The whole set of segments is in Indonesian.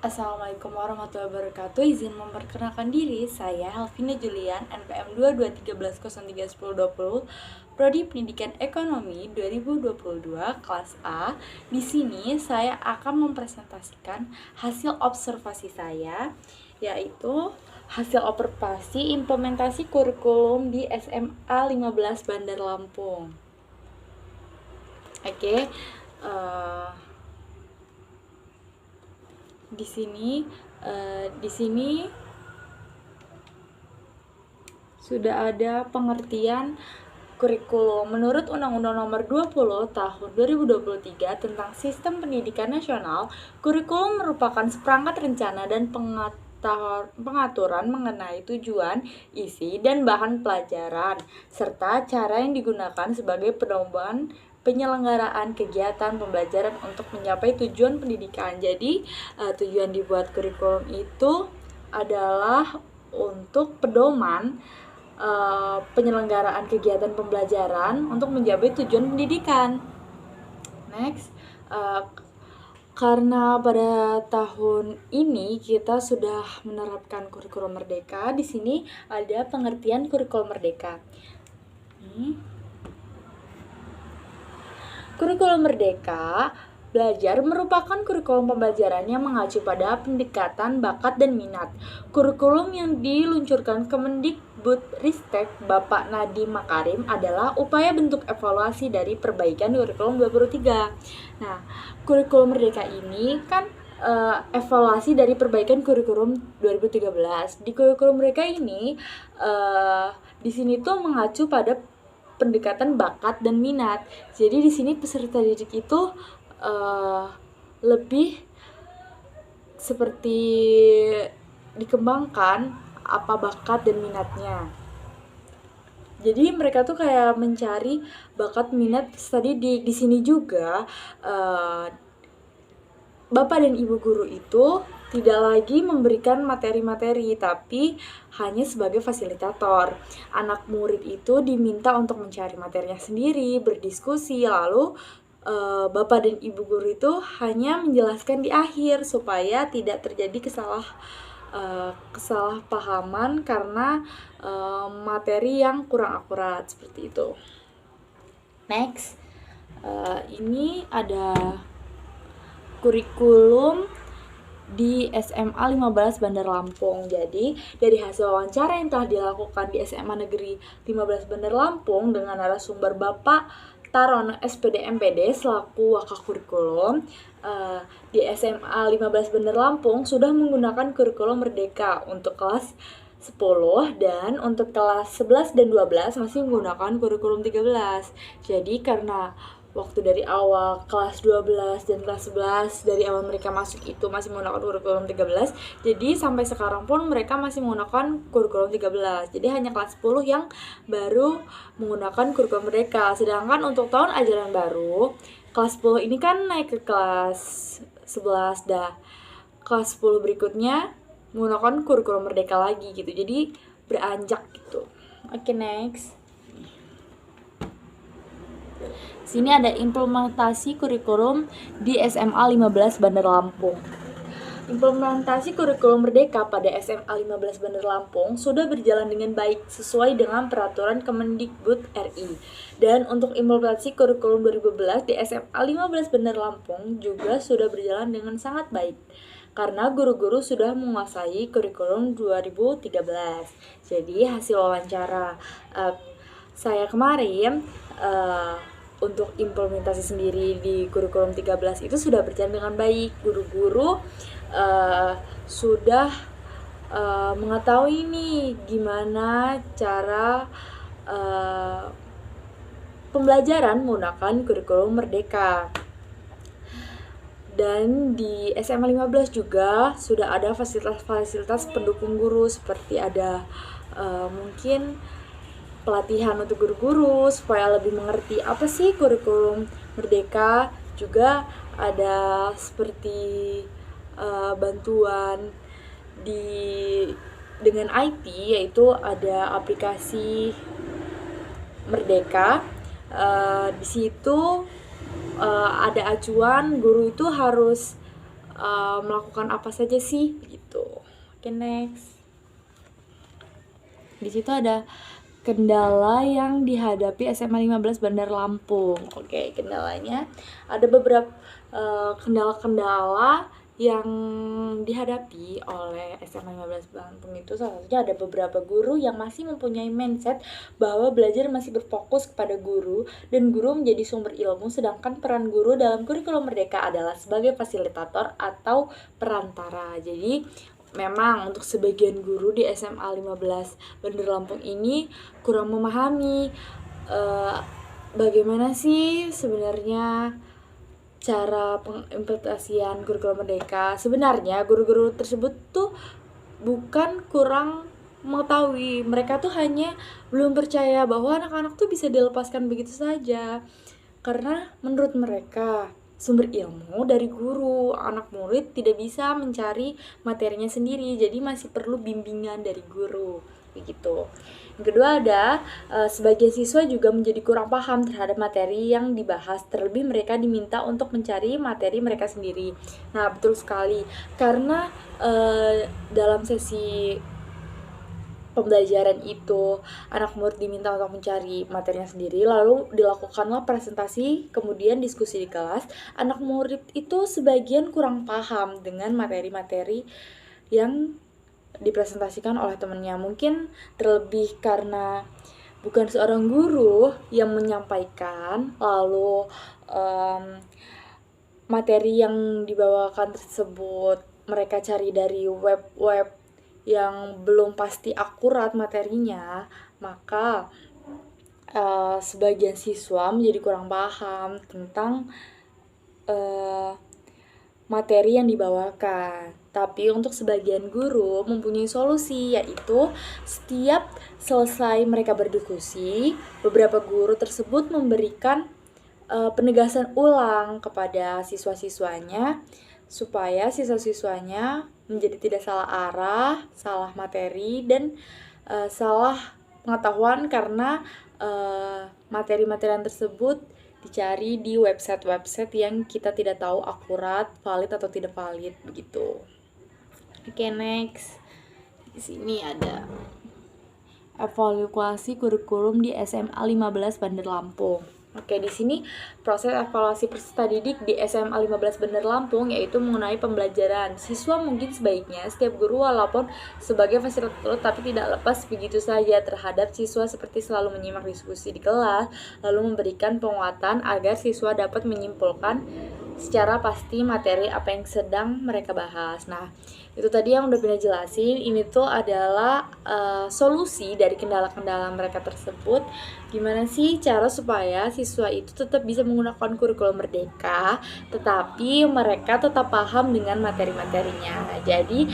Assalamualaikum warahmatullahi wabarakatuh. Izin memperkenalkan diri, saya Helvina Julian, NPM 2213031020, Prodi Pendidikan Ekonomi 2022 kelas A. Di sini saya akan mempresentasikan hasil observasi saya, yaitu hasil observasi implementasi kurikulum di SMA 15 Bandar Lampung. Oke, di sini sudah ada pengertian kurikulum. Menurut Undang-Undang Nomor 20 Tahun 2023 tentang Sistem Pendidikan Nasional, kurikulum merupakan seperangkat rencana dan pengaturan mengenai tujuan, isi, dan bahan pelajaran, serta cara yang digunakan sebagai pedoman penyelenggaraan kegiatan pembelajaran untuk mencapai tujuan pendidikan. Jadi, tujuan dibuat kurikulum itu adalah untuk pedoman penyelenggaraan kegiatan pembelajaran untuk mencapai tujuan pendidikan. Next, karena pada tahun ini kita sudah menerapkan kurikulum merdeka, di sini ada pengertian kurikulum merdeka. Kurikulum merdeka belajar merupakan kurikulum pembelajaran yang mengacu pada pendekatan bakat dan minat. Kurikulum yang diluncurkan Kemendikbudristek Bapak Nadiem Makarim adalah upaya bentuk evaluasi dari perbaikan kurikulum 2023. Nah, kurikulum merdeka ini kan evaluasi dari perbaikan kurikulum 2013. Di kurikulum mereka ini di sini tuh mengacu pada pendekatan bakat dan minat. Jadi di sini peserta didik itu lebih seperti dikembangkan apa bakat dan minatnya. Jadi mereka tuh kayak mencari bakat minat peserta didik. Di sini juga Bapak dan Ibu guru itu tidak lagi memberikan materi-materi, tapi hanya sebagai fasilitator. Anak murid itu diminta untuk mencari materinya sendiri, berdiskusi, lalu Bapak dan Ibu guru itu hanya menjelaskan di akhir supaya tidak terjadi kesalahpahaman karena materi yang kurang akurat seperti itu. Next, ini ada kurikulum di SMA 15 Bandar Lampung. Jadi, dari hasil wawancara yang telah dilakukan di SMA Negeri 15 Bandar Lampung dengan narasumber Bapak Tarono SPD MPD selaku Wakakurikulum, di SMA 15 Bandar Lampung sudah menggunakan kurikulum merdeka untuk kelas 10 dan untuk kelas 11 dan 12 masih menggunakan kurikulum 13. Jadi karena waktu dari awal kelas 12 dan kelas 11 dari awal mereka masuk itu masih menggunakan kurikulum 13, jadi sampai sekarang pun mereka masih menggunakan kurikulum 13. Jadi hanya kelas 10 yang baru menggunakan kurikulum merdeka. Sedangkan untuk tahun ajaran baru, kelas 10 ini kan naik ke kelas 11 dah. Kelas 10 berikutnya menggunakan kurikulum merdeka lagi gitu. Jadi beranjak gitu. Oke, next. Sini ada implementasi kurikulum di SMA 15 Bandar Lampung. Implementasi kurikulum merdeka pada SMA 15 Bandar Lampung sudah berjalan dengan baik sesuai dengan peraturan Kemendikbud RI. Dan untuk implementasi kurikulum 2012 di SMA 15 Bandar Lampung juga sudah berjalan dengan sangat baik karena guru-guru sudah menguasai kurikulum 2013. Jadi hasil wawancara saya kemarin untuk implementasi sendiri di kurikulum 13 itu sudah berjalan dengan baik. Guru-guru sudah mengetahui nih gimana cara pembelajaran menggunakan kurikulum merdeka. Dan di SMA 15 juga sudah ada fasilitas-fasilitas pendukung guru seperti ada mungkin pelatihan untuk guru-guru supaya lebih mengerti apa sih kurikulum merdeka. Juga ada seperti bantuan dengan IT, yaitu ada aplikasi Merdeka. Di situ ada acuan guru itu harus melakukan apa saja sih gitu. Oke, next. Di situ ada kendala yang dihadapi SMA 15 Bandar Lampung. Oke, kendalanya ada beberapa kendala-kendala yang dihadapi oleh SMA 15 Lampung itu. Salah satunya ada beberapa guru yang masih mempunyai mindset bahwa belajar masih berfokus kepada guru dan guru menjadi sumber ilmu, sedangkan peran guru dalam kurikulum merdeka adalah sebagai fasilitator atau perantara. Jadi memang untuk sebagian guru di SMA 15 Bandar Lampung ini kurang memahami bagaimana sih sebenarnya cara pengimplementasian kurikulum merdeka. Sebenarnya guru-guru tersebut tuh bukan kurang mengetahui, mereka tuh hanya belum percaya bahwa anak-anak tuh bisa dilepaskan begitu saja. Karena menurut mereka sumber ilmu dari guru, anak murid tidak bisa mencari materinya sendiri, jadi masih perlu bimbingan dari guru, begitu. Yang kedua ada sebagian siswa juga menjadi kurang paham terhadap materi yang dibahas, terlebih mereka diminta untuk mencari materi mereka sendiri. Nah, betul sekali, karena dalam sesi pembelajaran itu anak murid diminta untuk mencari materinya sendiri, lalu dilakukanlah presentasi, kemudian diskusi di kelas. Anak murid itu sebagian kurang paham dengan materi-materi yang dipresentasikan oleh temannya, mungkin terlebih karena bukan seorang guru yang menyampaikan, lalu materi yang dibawakan tersebut mereka cari dari web-web yang belum pasti akurat materinya, maka sebagian siswa menjadi kurang paham tentang materi yang dibawakan. Tapi untuk sebagian guru mempunyai solusi, yaitu setiap selesai mereka berdiskusi, beberapa guru tersebut memberikan penegasan ulang kepada siswa-siswanya supaya siswa-siswanya menjadi tidak salah arah, salah materi, dan salah pengetahuan karena materi-materian tersebut dicari di website-website yang kita tidak tahu akurat, valid atau tidak valid, begitu. Oke, next. Di sini ada evaluasi kurikulum di SMA 15 Bandar Lampung. Oke, di sini proses evaluasi peserta didik di SMA 15 Bandar Lampung yaitu mengenai pembelajaran. Siswa mungkin sebaiknya setiap guru walaupun sebagai fasilitator tapi tidak lepas begitu saja terhadap siswa, seperti selalu menyimak diskusi di kelas, lalu memberikan penguatan agar siswa dapat menyimpulkan secara pasti materi apa yang sedang mereka bahas. Nah, itu tadi yang udah Bina jelasin. Ini tuh adalah solusi dari kendala-kendala mereka tersebut. Gimana sih cara supaya siswa itu tetap bisa menggunakan kurikulum merdeka, tetapi mereka tetap paham dengan materi-materinya. Jadi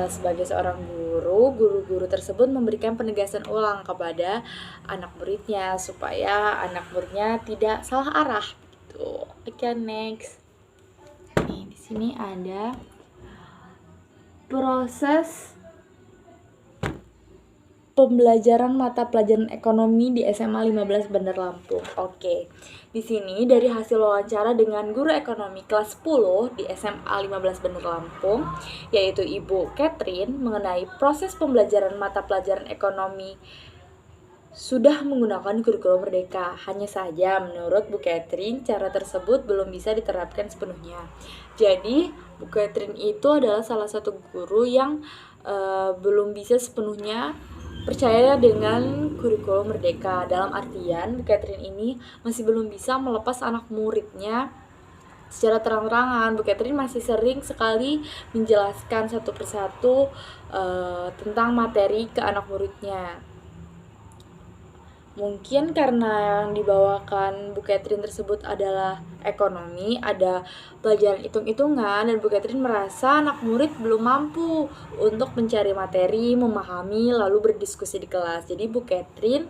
sebagai seorang guru-guru tersebut memberikan penegasan ulang kepada anak muridnya supaya anak muridnya tidak salah arah. Gitu. Oke, next. Nih, di sini ada proses pembelajaran mata pelajaran ekonomi di SMA 15 Bandar Lampung. Oke. Di sini dari hasil wawancara dengan guru ekonomi kelas 10 di SMA 15 Bandar Lampung, yaitu Ibu Catherine, mengenai proses pembelajaran mata pelajaran ekonomi sudah menggunakan kurikulum merdeka. Hanya saja menurut Bu Catherine, cara tersebut belum bisa diterapkan sepenuhnya. Jadi, Bu Catherine itu adalah salah satu guru yang belum bisa sepenuhnya percaya dengan kurikulum merdeka. Dalam artian, Bu Catherine ini masih belum bisa melepas anak muridnya secara terang-terangan. Bu Catherine masih sering sekali menjelaskan satu persatu tentang materi ke anak muridnya. Mungkin karena yang dibawakan Bu Catherine tersebut adalah ekonomi, ada pelajaran hitung-hitungan, dan Bu Catherine merasa anak murid belum mampu untuk mencari materi, memahami, lalu berdiskusi di kelas. Jadi Bu Catherine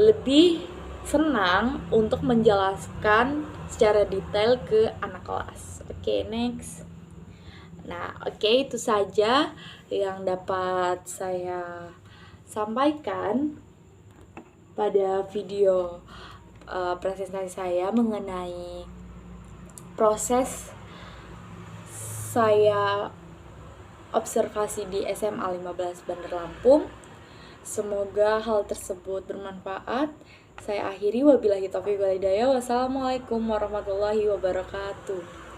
lebih senang untuk menjelaskan secara detail ke anak kelas. Oke, next. Nah, oke, itu saja yang dapat saya sampaikan pada video presentasi saya mengenai proses saya observasi di SMA 15 Bandar Lampung. Semoga hal tersebut bermanfaat. Saya akhiri, wabillahi taufiq wal hidayah. Wassalamualaikum warahmatullahi wabarakatuh.